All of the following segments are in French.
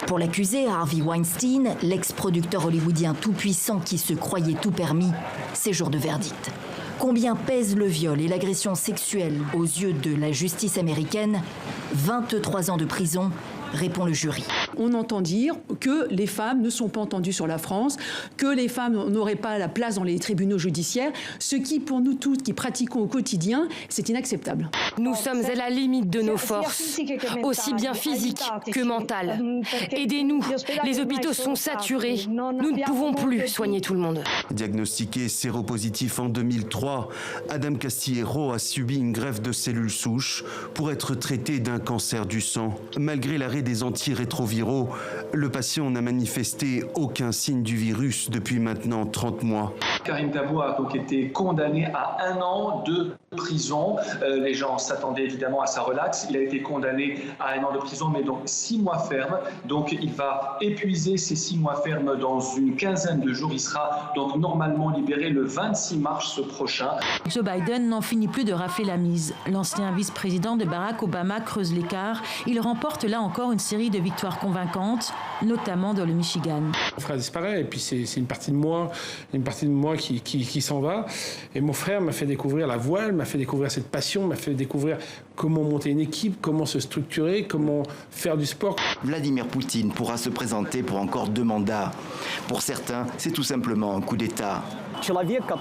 Pour l'accusé, Harvey Weinstein, l'ex-producteur hollywoodien tout-puissant qui se croyait tout permis, c'est jour de verdict. Combien pèse le viol et l'agression sexuelle aux yeux de la justice américaine? 23 ans de prison, répond le jury. On entend dire que les femmes ne sont pas entendues sur la France, que les femmes n'auraient pas la place dans les tribunaux judiciaires, ce qui, pour nous toutes qui pratiquons au quotidien, c'est inacceptable. Nous sommes à la limite de nos forces, aussi bien physiques que mentales. Aidez-nous, les hôpitaux sont saturés, nous ne pouvons plus soigner tout le monde. Diagnostiqué séropositif en 2003, Adam Castillero a subi une greffe de cellules souches pour être traité d'un cancer du sang. Malgré l'arrêt des antirétroviraux, le patient n'a manifesté aucun signe du virus depuis maintenant 30 mois. Karim Tabou a donc été condamné à 1 an de prison. Les gens s'attendaient évidemment à sa relaxe. Il a été condamné à 1 an de prison, mais donc 6 mois fermes. Donc il va épuiser ces 6 mois fermes dans une quinzaine de jours. Il sera donc normalement libéré le 26 mars prochain. Joe Biden n'en finit plus de rafler la mise. L'ancien vice-président de Barack Obama creuse l'écart. Il remporte là encore une série de victoires convaincantes, notamment dans le Michigan. Mon frère disparaît et puis c'est une partie de moi qui s'en va. Et mon frère m'a fait découvrir la voile, m'a fait découvrir cette passion, m'a fait découvrir comment monter une équipe, comment se structurer, comment faire du sport. Vladimir Poutine pourra se présenter pour encore 2 mandats. Pour certains, c'est tout simplement un coup d'État.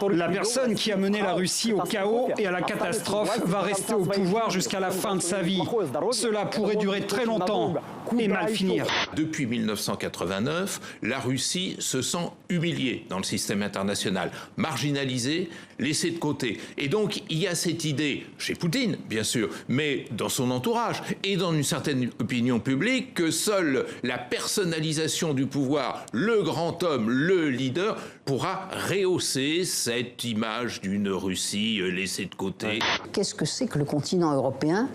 La personne qui a mené la Russie au chaos et à la catastrophe va rester au pouvoir jusqu'à la fin de sa vie. Cela pourrait durer très longtemps et mal finir. Depuis 1989, la Russie se sent humiliée dans le système international, marginalisée, laissée de côté. Et donc, il y a cette idée, chez Poutine, bien sûr, mais dans son entourage et dans une certaine opinion publique, que seule la personnalisation du pouvoir, le grand homme, le leader, pourra rehausser cette image d'une Russie laissée de côté. Qu'est-ce que c'est que le continent européen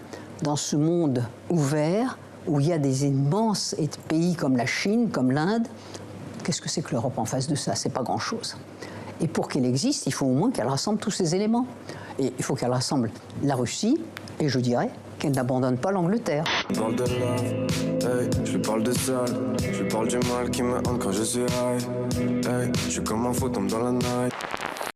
dans ce monde ouvert où il y a des immenses pays comme la Chine, comme l'Inde? Qu'est-ce que c'est que l'Europe en face de ça? C'est pas grand-chose. Et pour qu'elle existe, il faut au moins qu'elle rassemble tous ces éléments. Et il faut qu'elle rassemble la Russie, et je dirais qu'elle n'abandonne pas l'Angleterre. Je parle de love, hey, je parle de sale, je parle du mal qui me hante quand je suis high, hey, je suis comme un fantôme dans la night.